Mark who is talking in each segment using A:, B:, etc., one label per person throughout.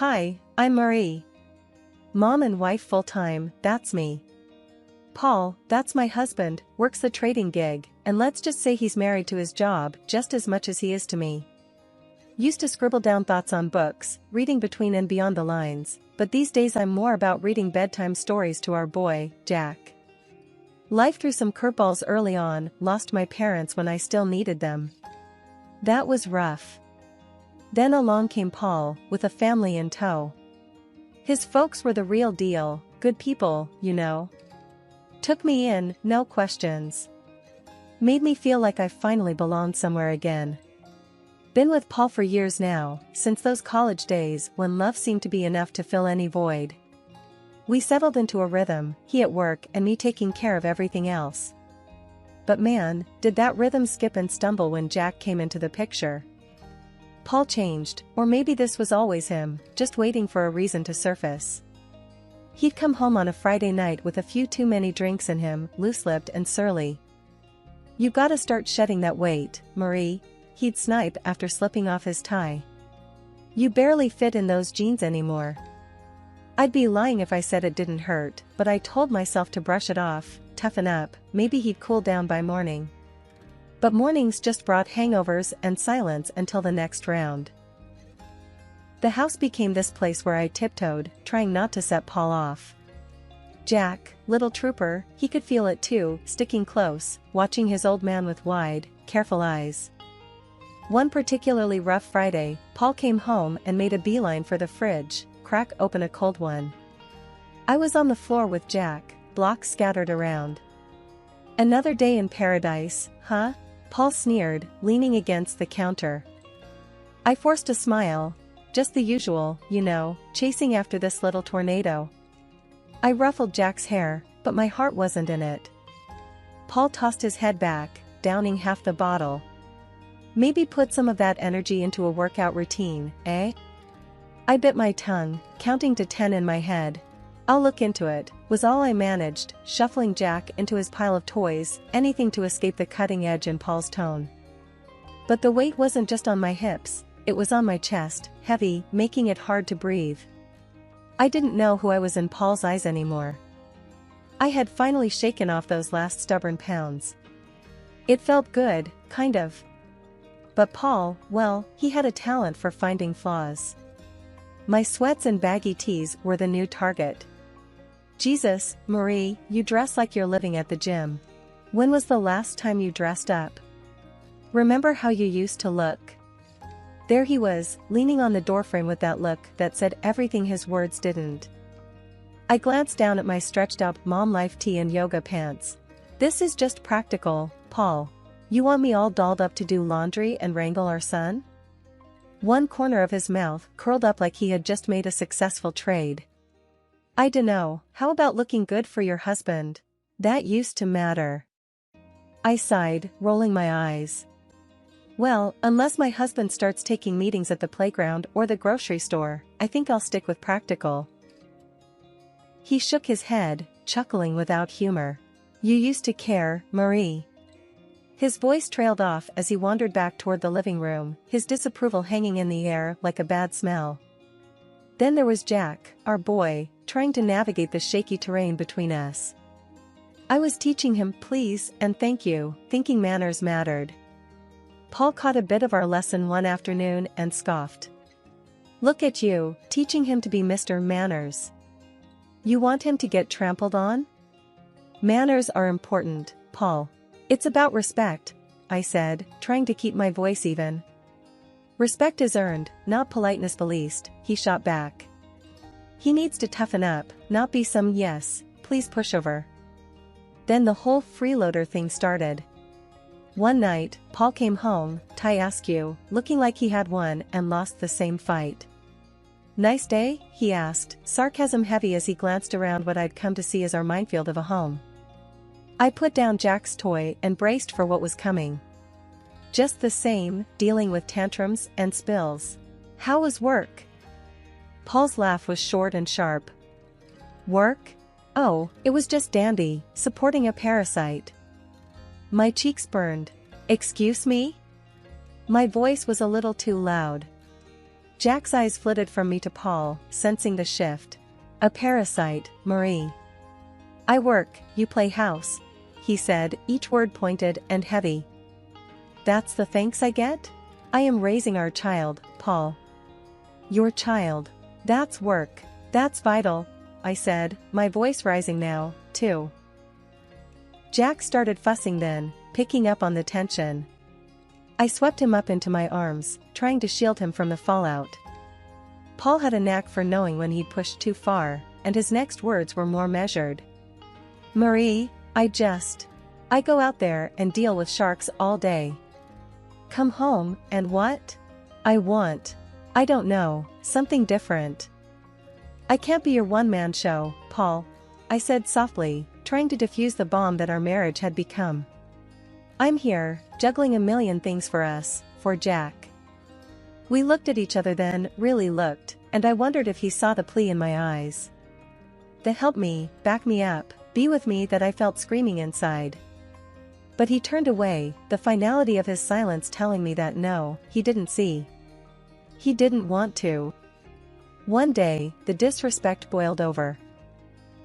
A: Hi, I'm Marie. Mom and wife full-time, that's me. Paul, that's my husband, works the trading gig, and let's just say he's married to his job just as much as he is to me. Used to scribble down thoughts on books, reading between and beyond the lines, but these days I'm more about reading bedtime stories to our boy, Jack. Life threw some curveballs early on, lost my parents when I still needed them. That was rough. Then along came Paul, with a family in tow. His folks were the real deal, good people, you know. Took me in, no questions. Made me feel like I finally belonged somewhere again. Been with Paul for years now, since those college days when love seemed to be enough to fill any void. We settled into a rhythm, he at work and me taking care of everything else. But man, did that rhythm skip and stumble when Jack came into the picture. Paul changed, or maybe this was always him, just waiting for a reason to surface. He'd come home on a Friday night with a few too many drinks in him, loose-lipped and surly. "You gotta start shedding that weight, Marie," he'd snipe after slipping off his tie. "You barely fit in those jeans anymore." I'd be lying if I said it didn't hurt, but I told myself to brush it off, toughen up, maybe he'd cool down by morning. But mornings just brought hangovers and silence until the next round. The house became this place where I tiptoed, trying not to set Paul off. Jack, little trooper, he could feel it too, sticking close, watching his old man with wide, careful eyes. One particularly rough Friday, Paul came home and made a beeline for the fridge, crack open a cold one. I was on the floor with Jack, blocks scattered around. "Another day in paradise, huh?" Paul sneered, leaning against the counter. I forced a smile. Just the usual, you know, chasing after this little tornado. I ruffled Jack's hair, but my heart wasn't in it. Paul tossed his head back, downing half the bottle. "Maybe put some of that energy into a workout routine, eh?" I bit my tongue, counting to 10 in my head. "I'll look into it," was all I managed, shuffling Jack into his pile of toys, anything to escape the cutting edge in Paul's tone. But the weight wasn't just on my hips, it was on my chest, heavy, making it hard to breathe. I didn't know who I was in Paul's eyes anymore. I had finally shaken off those last stubborn pounds. It felt good, kind of. But Paul, well, he had a talent for finding flaws. My sweats and baggy tees were the new target. "Jesus, Marie, you dress like you're living at the gym. When was the last time you dressed up? Remember how you used to look?" There he was, leaning on the doorframe with that look that said everything his words didn't. I glanced down at my stretched-out mom life tee and yoga pants. "This is just practical, Paul. You want me all dolled up to do laundry and wrangle our son?" One corner of his mouth curled up like he had just made a successful trade. "I dunno, how about looking good for your husband? That used to matter." I sighed, rolling my eyes. "Well, unless my husband starts taking meetings at the playground or the grocery store, I think I'll stick with practical." He shook his head, chuckling without humor. "You used to care, Marie." His voice trailed off as he wandered back toward the living room, his disapproval hanging in the air like a bad smell. Then there was Jack, our boy, trying to navigate the shaky terrain between us. I was teaching him please and thank you, thinking manners mattered. Paul caught a bit of our lesson one afternoon and scoffed. "Look at you, teaching him to be Mr. Manners. You want him to get trampled on?" "Manners are important, Paul. It's about respect," I said, trying to keep my voice even. "Respect is earned, not politeness policed," he shot back. "He needs to toughen up, not be some yes, please pushover." Then the whole freeloader thing started. One night, Paul came home, tie askew, looking like he had won and lost the same fight. "Nice day?" he asked, sarcasm heavy as he glanced around what I'd come to see as our minefield of a home. I put down Jack's toy and braced for what was coming. "Just the same, dealing with tantrums and spills. How was work?" Paul's laugh was short and sharp. "Work? Oh, it was just dandy, supporting a parasite." My cheeks burned. "Excuse me?" My voice was a little too loud. Jack's eyes flitted from me to Paul, sensing the shift. A parasite, Marie. I work, you play house, he said, each word pointed and heavy. That's the thanks I get? I am raising our child, Paul. Your child. That's work. That's vital, I said, my voice rising now, too. Jack started fussing then, picking up on the tension. I swept him up into my arms, trying to shield him from the fallout. Paul had a knack for knowing when he'd pushed too far, and his next words were more measured. Marie, I go out there and deal with sharks all day. Come home, and what? I don't know, something different. I can't be your one-man show, Paul, I said softly, trying to defuse the bomb that our marriage had become. I'm here, juggling a million things for us, for Jack. We looked at each other then, really looked, and I wondered if he saw the plea in my eyes. The help me, back me up, be with me that I felt screaming inside. But he turned away, the finality of his silence telling me that no, he didn't see. He didn't want to. One day, the disrespect boiled over.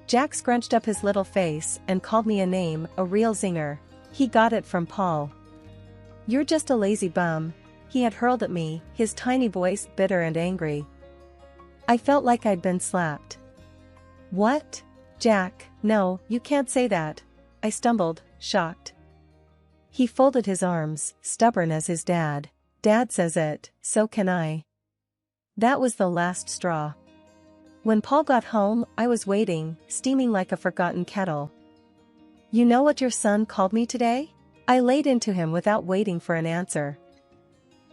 A: Jack scrunched up his little face and called me a name, a real zinger. He got it from Paul. You're just a lazy bum, he had hurled at me, his tiny voice bitter and angry. I felt like I'd been slapped. What? Jack, no, you can't say that, I stumbled, shocked. He folded his arms, stubborn as his dad. Dad says it, so can I. That was the last straw. When Paul got home, I was waiting, steaming like a forgotten kettle. You know what your son called me today? I laid into him without waiting for an answer.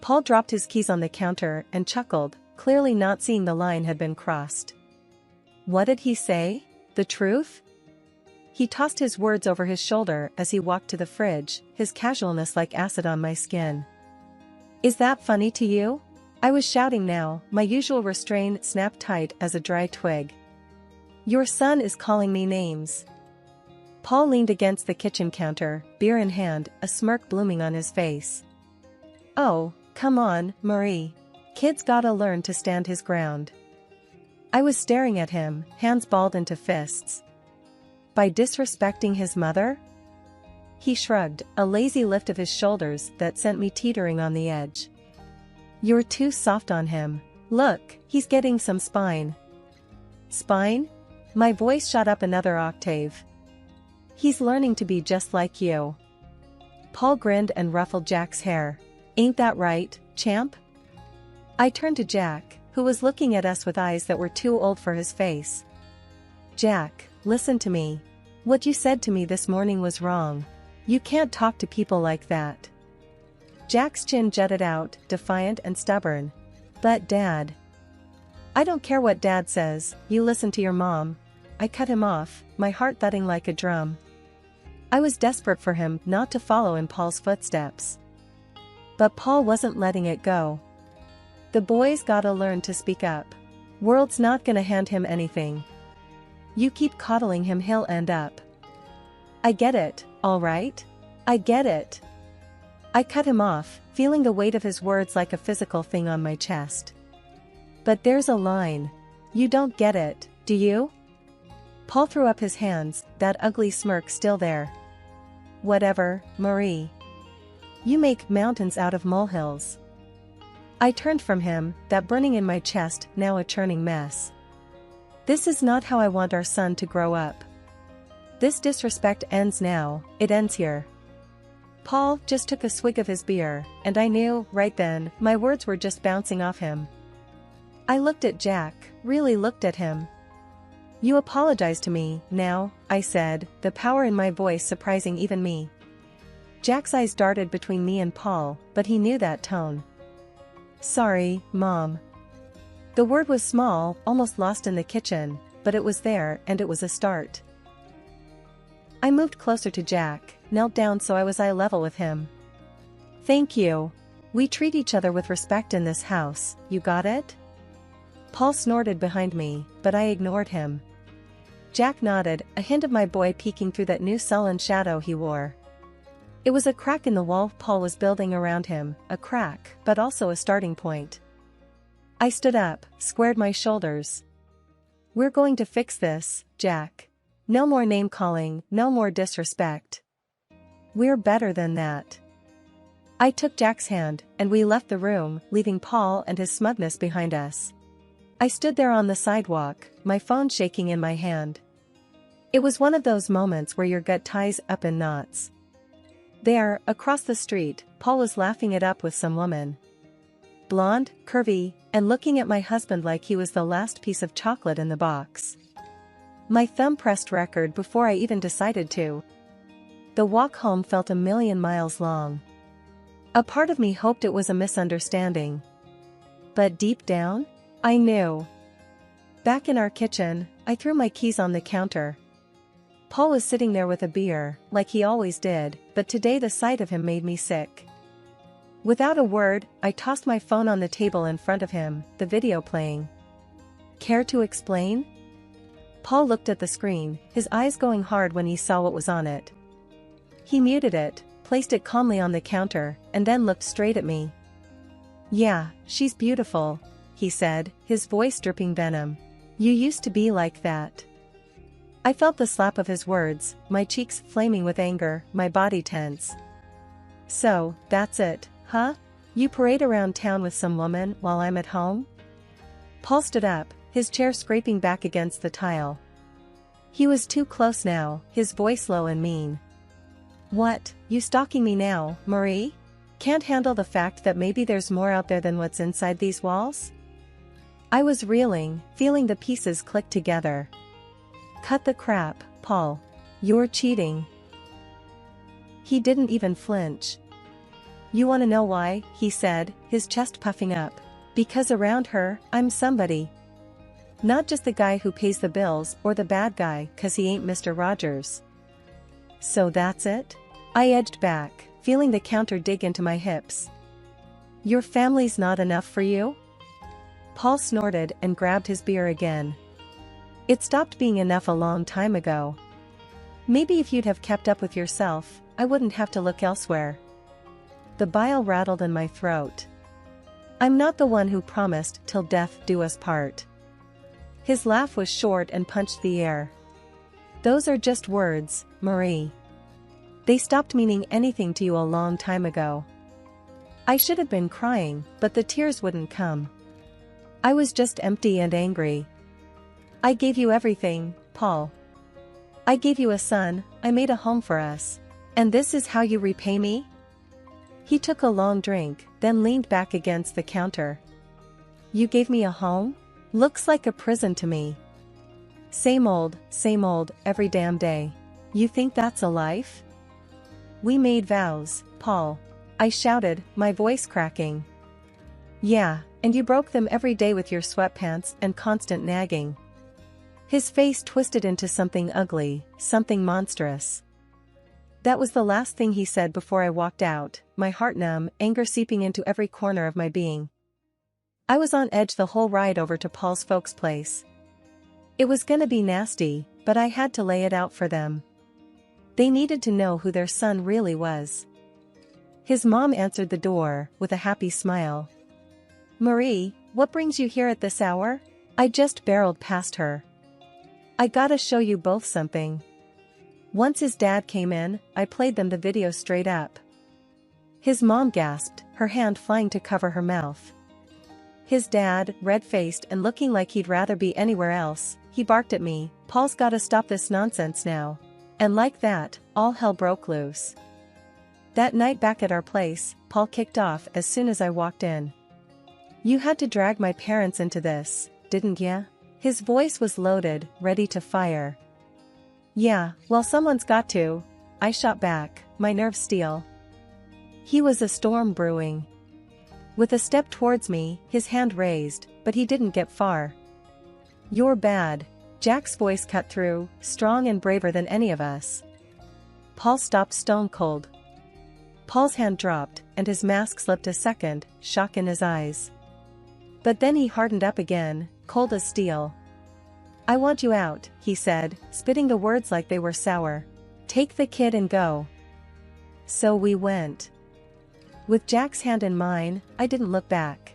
A: Paul dropped his keys on the counter and chuckled, clearly not seeing the line had been crossed. What did he say? The truth? He tossed his words over his shoulder as he walked to the fridge, his casualness like acid on my skin. Is that funny to you? I was shouting now, my usual restraint snapped tight as a dry twig. Your son is calling me names. Paul leaned against the kitchen counter, beer in hand, a smirk blooming on his face. Oh, come on, Marie. Kid's gotta learn to stand his ground. I was staring at him, hands balled into fists. By disrespecting his mother? He shrugged, a lazy lift of his shoulders that sent me teetering on the edge. You're too soft on him. Look, he's getting some spine. Spine? My voice shot up another octave. He's learning to be just like you. Paul grinned and ruffled Jack's hair. Ain't that right, champ? I turned to Jack, who was looking at us with eyes that were too old for his face. Jack, listen to me. What you said to me this morning was wrong. You can't talk to people like that. Jack's chin jutted out, defiant and stubborn. But Dad. I don't care what Dad says, you listen to your mom. I cut him off, my heart thudding like a drum. I was desperate for him not to follow in Paul's footsteps. But Paul wasn't letting it go. The boy's gotta learn to speak up. World's not gonna hand him anything. You keep coddling him, he'll end up. I get it, all right? I get it. I cut him off, feeling the weight of his words like a physical thing on my chest. But there's a line. You don't get it, do you? Paul threw up his hands, that ugly smirk still there. Whatever, Marie. You make mountains out of molehills. I turned from him, that burning in my chest now a churning mess. This is not how I want our son to grow up. This disrespect ends now, it ends here. Paul just took a swig of his beer, and I knew, right then, my words were just bouncing off him. I looked at Jack, really looked at him. You apologize to me, now, I said, the power in my voice surprising even me. Jack's eyes darted between me and Paul, but he knew that tone. Sorry, Mom. The word was small, almost lost in the kitchen, but it was there and it was a start. I moved closer to Jack, knelt down so I was eye level with him. Thank you. We treat each other with respect in this house, you got it? Paul snorted behind me, but I ignored him. Jack nodded, a hint of my boy peeking through that new sullen shadow he wore. It was a crack in the wall Paul was building around him, a crack, but also a starting point. I stood up, squared my shoulders. We're going to fix this, Jack. No more name-calling, no more disrespect. We're better than that. I took Jack's hand, and we left the room, leaving Paul and his smugness behind us. I stood there on the sidewalk, my phone shaking in my hand. It was one of those moments where your gut ties up in knots. There, across the street, Paul was laughing it up with some woman. Blonde, curvy, and looking at my husband like he was the last piece of chocolate in the box. My thumb pressed record before I even decided to. The walk home felt a million miles long. A part of me hoped it was a misunderstanding. But deep down, I knew. Back in our kitchen, I threw my keys on the counter. Paul was sitting there with a beer, like he always did, but today the sight of him made me sick. Without a word, I tossed my phone on the table in front of him, the video playing. Care to explain? Paul looked at the screen, his eyes going hard when he saw what was on it. He muted it, placed it calmly on the counter, and then looked straight at me. Yeah, she's beautiful, he said, his voice dripping venom. You used to be like that. I felt the slap of his words, my cheeks flaming with anger, my body tense. So, that's it, huh? You parade around town with some woman while I'm at home? Paul stood up, his chair scraping back against the tile. He was too close now, his voice low and mean. What, you stalking me now, Marie? Can't handle the fact that maybe there's more out there than what's inside these walls? I was reeling, feeling the pieces click together. Cut the crap, Paul. You're cheating. He didn't even flinch. You want to know why, he said, his chest puffing up. Because around her, I'm somebody. Not just the guy who pays the bills or the bad guy 'cause he ain't Mr. Rogers. So that's it? I edged back, feeling the counter dig into my hips. Your family's not enough for you? Paul snorted and grabbed his beer again. It stopped being enough a long time ago. Maybe if you'd have kept up with yourself, I wouldn't have to look elsewhere. The bile rattled in my throat. I'm not the one who promised till death do us part. His laugh was short and punched the air. Those are just words, Marie. They stopped meaning anything to you a long time ago. I should have been crying, but the tears wouldn't come. I was just empty and angry. I gave you everything, Paul. I gave you a son, I made a home for us. And this is how you repay me? He took a long drink, then leaned back against the counter. You gave me a home? Looks like a prison to me. Same old, every damn day. You think that's a life? We made vows, Paul. I shouted, my voice cracking. Yeah, and you broke them every day with your sweatpants and constant nagging. His face twisted into something ugly, something monstrous. That was the last thing he said before I walked out, my heart numb, anger seeping into every corner of my being. I was on edge the whole ride over to Paul's folks' place. It was gonna be nasty, but I had to lay it out for them. They needed to know who their son really was. His mom answered the door, with a happy smile. Marie, what brings you here at this hour? I just barreled past her. I gotta show you both something. Once his dad came in, I played them the video straight up. His mom gasped, her hand flying to cover her mouth. His dad, red-faced and looking like he'd rather be anywhere else, he barked at me, Paul's gotta stop this nonsense now. And like that, all hell broke loose. That night back at our place, Paul kicked off as soon as I walked in. You had to drag my parents into this, didn't ya? His voice was loaded, ready to fire. Yeah, well someone's got to. I shot back, my nerves steel. He was a storm brewing. With a step towards me, his hand raised, but he didn't get far. You're bad. Jack's voice cut through, strong and braver than any of us. Paul stopped stone cold. Paul's hand dropped, and his mask slipped a second, shock in his eyes. But then he hardened up again, cold as steel. I want you out, he said, spitting the words like they were sour. Take the kid and go. So we went. With Jack's hand in mine, I didn't look back.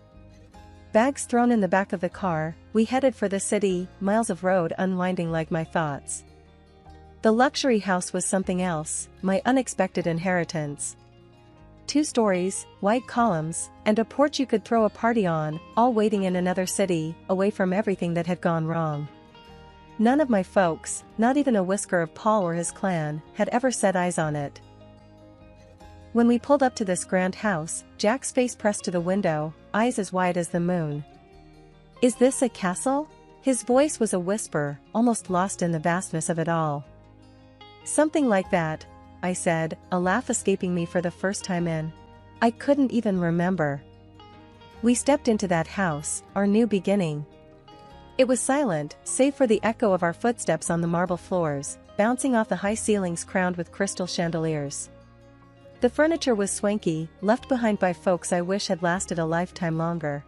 A: Bags thrown in the back of the car, we headed for the city, miles of road unwinding like my thoughts. The luxury house was something else, my unexpected inheritance. 2 stories, white columns, and a porch you could throw a party on, all waiting in another city, away from everything that had gone wrong. None of my folks, not even a whisker of Paul or his clan, had ever set eyes on it. When we pulled up to this grand house, Jack's face pressed to the window, eyes as wide as the moon. "Is this a castle?" His voice was a whisper, almost lost in the vastness of it all. "Something like that," I said, a laugh escaping me for the first time in. I couldn't even remember. We stepped into that house, our new beginning. It was silent, save for the echo of our footsteps on the marble floors, bouncing off the high ceilings crowned with crystal chandeliers. The furniture was swanky, left behind by folks I wish had lasted a lifetime longer.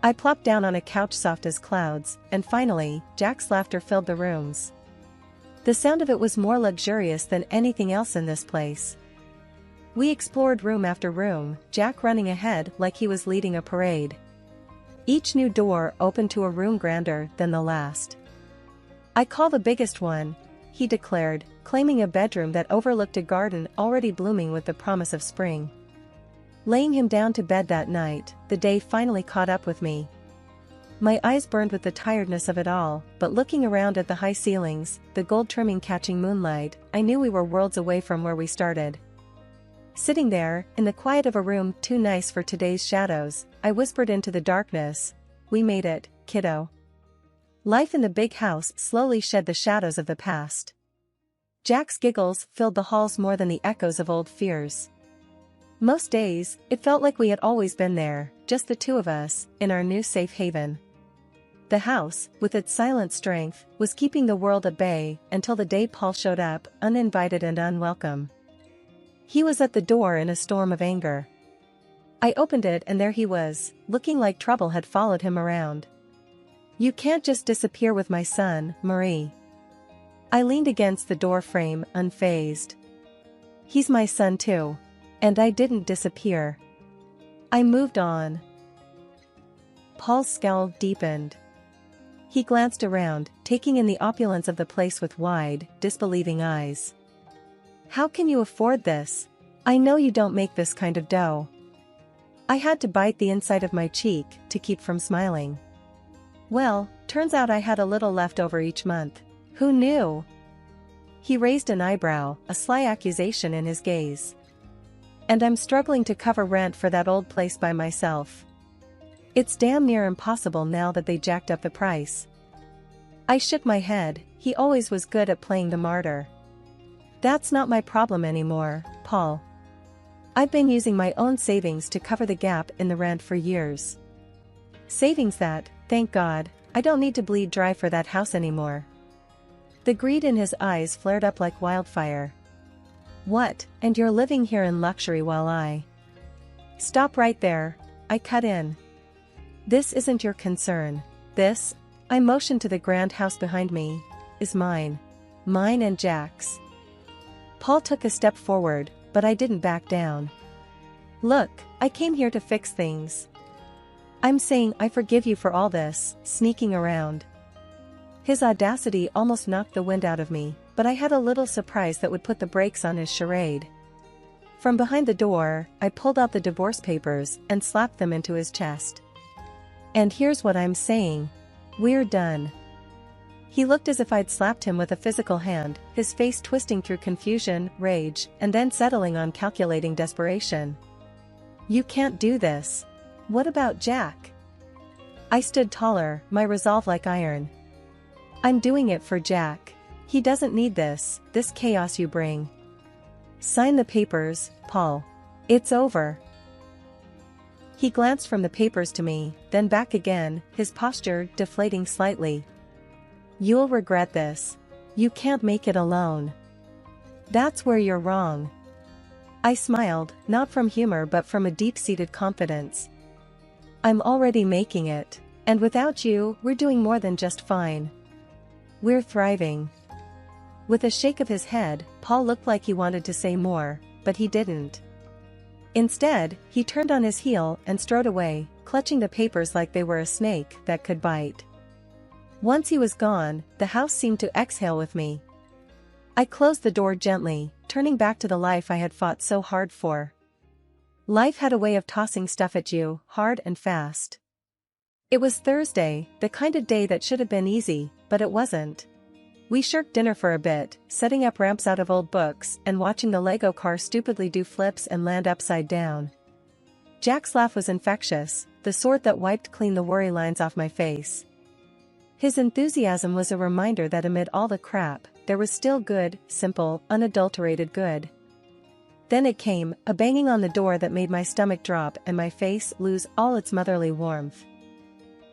A: I plopped down on a couch soft as clouds, and finally, Jack's laughter filled the rooms. The sound of it was more luxurious than anything else in this place. We explored room after room, Jack running ahead like he was leading a parade. Each new door opened to a room grander than the last. "I call the biggest one," he declared, claiming a bedroom that overlooked a garden already blooming with the promise of spring. Laying him down to bed that night, the day finally caught up with me. My eyes burned with the tiredness of it all, but looking around at the high ceilings, the gold trimming catching moonlight, I knew we were worlds away from where we started. Sitting there, in the quiet of a room too nice for today's shadows, I whispered into the darkness, "We made it, kiddo." Life in the big house slowly shed the shadows of the past. Jack's giggles filled the halls more than the echoes of old fears. Most days, it felt like we had always been there, just the 2 of us, in our new safe haven. The house, with its silent strength, was keeping the world at bay until the day Paul showed up, uninvited and unwelcome. He was at the door in a storm of anger. I opened it and there he was, looking like trouble had followed him around. "You can't just disappear with my son, Marie." I leaned against the door frame, unfazed. "He's my son too. And I didn't disappear. I moved on." Paul's scowl deepened. He glanced around, taking in the opulence of the place with wide, disbelieving eyes. "How can you afford this? I know you don't make this kind of dough." I had to bite the inside of my cheek to keep from smiling. "Well, turns out I had a little left over each month. Who knew?" He raised an eyebrow, a sly accusation in his gaze. "And I'm struggling to cover rent for that old place by myself. It's damn near impossible now that they jacked up the price." I shook my head. He always was good at playing the martyr. "That's not my problem anymore, Paul. I've been using my own savings to cover the gap in the rent for years. Savings that, thank God, I don't need to bleed dry for that house anymore." The greed in his eyes flared up like wildfire. "What, and you're living here in luxury while I—" "Stop right there," I cut in. "This isn't your concern. This," I motioned to the grand house behind me, "is mine. Mine and Jack's." Paul took a step forward, but I didn't back down. "Look, I came here to fix things. I'm saying I forgive you for all this, sneaking around." His audacity almost knocked the wind out of me, but I had a little surprise that would put the brakes on his charade. From behind the door, I pulled out the divorce papers and slapped them into his chest. "And here's what I'm saying. We're done." He looked as if I'd slapped him with a physical hand, his face twisting through confusion, rage, and then settling on calculating desperation. "You can't do this. What about Jack?" I stood taller, my resolve like iron. "I'm doing it for Jack. He doesn't need this chaos you bring. Sign the papers, Paul. It's over." He glanced from the papers to me, then back again, his posture deflating slightly. "You'll regret this. You can't make it alone. That's where you're wrong." I smiled, not from humor but from a deep-seated confidence. "I'm already making it. And without you, we're doing more than just fine. We're thriving." With a shake of his head, Paul looked like he wanted to say more, but he didn't. Instead, he turned on his heel and strode away, clutching the papers like they were a snake that could bite. Once he was gone, the house seemed to exhale with me. I closed the door gently, turning back to the life I had fought so hard for. Life had a way of tossing stuff at you, hard and fast. It was Thursday, the kind of day that should have been easy, but it wasn't. We shirked dinner for a bit, setting up ramps out of old books and watching the Lego car stupidly do flips and land upside down. Jack's laugh was infectious, the sort that wiped clean the worry lines off my face. His enthusiasm was a reminder that amid all the crap, there was still good, simple, unadulterated good. Then it came, a banging on the door that made my stomach drop and my face lose all its motherly warmth.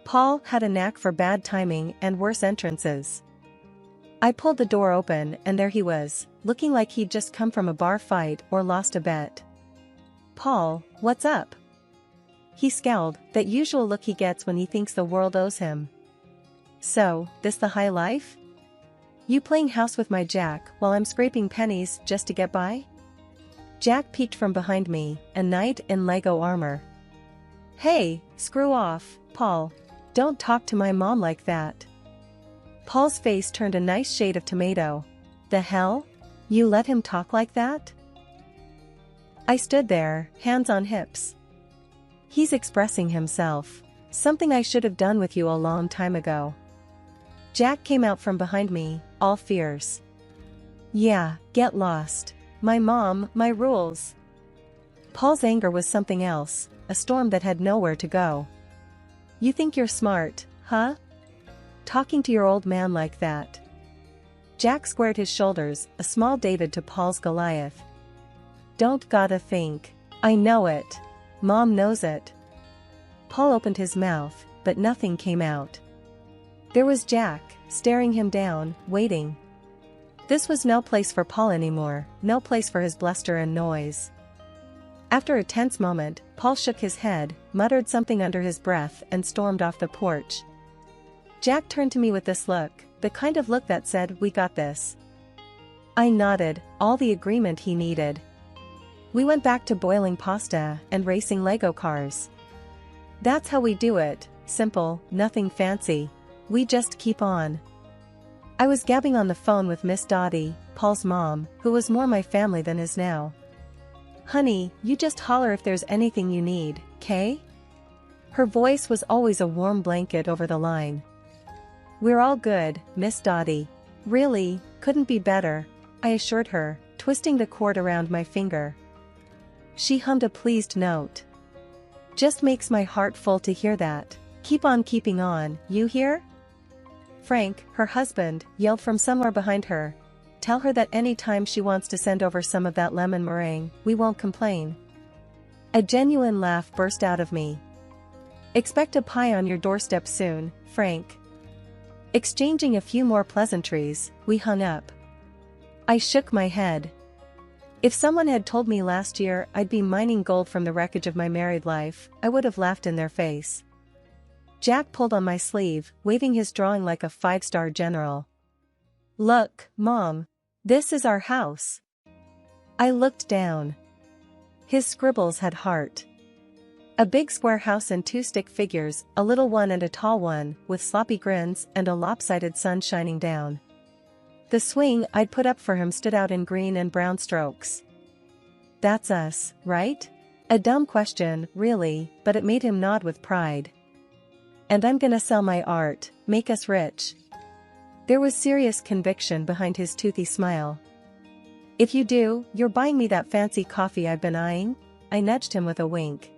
A: Paul had a knack for bad timing and worse entrances. I pulled the door open and there he was, looking like he'd just come from a bar fight or lost a bet. "Paul, what's up?" He scowled, that usual look he gets when he thinks the world owes him. "So, this the high life? You playing house with my Jack while I'm scraping pennies just to get by?" Jack peeked from behind me, a knight in Lego armor. "Hey, screw off, Paul. Don't talk to my mom like that." Paul's face turned a nice shade of tomato. "The hell? You let him talk like that?" I stood there, hands on hips. "He's expressing himself. Something I should have done with you a long time ago." Jack came out from behind me, all fierce. "Yeah, get lost. My mom, my rules." Paul's anger was something else, a storm that had nowhere to go. "You think you're smart, huh? Talking to your old man like that?" Jack squared his shoulders, a small David to Paul's Goliath. "Don't gotta think. I know it. Mom knows it." Paul opened his mouth, but nothing came out. There was Jack, staring him down, waiting. This was no place for Paul anymore, no place for his bluster and noise. After a tense moment, Paul shook his head, muttered something under his breath and stormed off the porch. Jack turned to me with this look, the kind of look that said, "We got this." I nodded, all the agreement he needed. We went back to boiling pasta and racing Lego cars. That's how we do it, simple, nothing fancy. We just keep on. I was gabbing on the phone with Miss Dottie, Paul's mom, who was more my family than his now. "Honey, you just holler if there's anything you need, 'kay?" Her voice was always a warm blanket over the line. "We're all good, Miss Dottie. Really, couldn't be better," I assured her, twisting the cord around my finger. She hummed a pleased note. "Just makes my heart full to hear that. Keep on keeping on, you hear?" Frank, her husband, yelled from somewhere behind her. "Tell her that any time she wants to send over some of that lemon meringue, we won't complain." A genuine laugh burst out of me. "Expect a pie on your doorstep soon, Frank." Exchanging a few more pleasantries, we hung up. I shook my head. If someone had told me last year I'd be mining gold from the wreckage of my married life, I would have laughed in their face. Jack pulled on my sleeve, waving his drawing like a five-star general. "Look, Mom. This is our house." I looked down. His scribbles had heart. A big square house and two stick figures, a little one and a tall one, with sloppy grins and a lopsided sun shining down. The swing I'd put up for him stood out in green and brown strokes. "That's us, right?" A dumb question, really, but it made him nod with pride. "And I'm gonna sell my art, make us rich." There was serious conviction behind his toothy smile. "If you do, you're buying me that fancy coffee I've been eyeing?" I nudged him with a wink.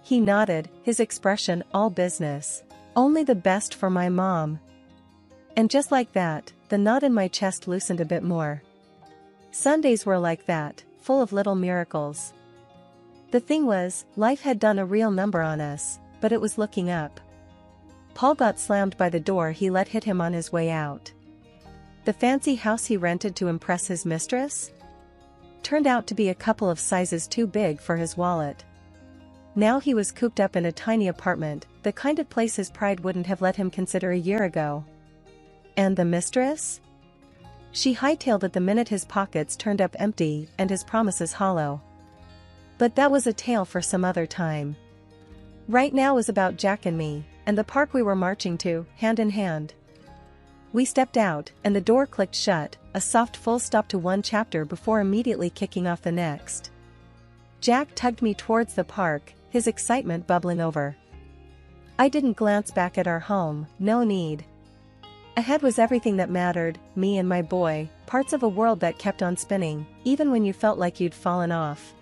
A: He nodded, his expression all business. "Only the best for my mom." And just like that, the knot in my chest loosened a bit more. Sundays were like that, full of little miracles. The thing was, life had done a real number on us, but it was looking up. Paul got slammed by the door he let hit him on his way out. The fancy house he rented to impress his mistress? Turned out to be a couple of sizes too big for his wallet. Now he was cooped up in a tiny apartment, the kind of place his pride wouldn't have let him consider a year ago. And the mistress? She hightailed it the minute his pockets turned up empty and his promises hollow. But that was a tale for some other time. Right now was about Jack and me, and the park we were marching to, hand in hand. We stepped out, and the door clicked shut, a soft full stop to one chapter before immediately kicking off the next. Jack tugged me towards the park, his excitement bubbling over. I didn't glance back at our home, no need. Ahead was everything that mattered, me and my boy, parts of a world that kept on spinning, even when you felt like you'd fallen off.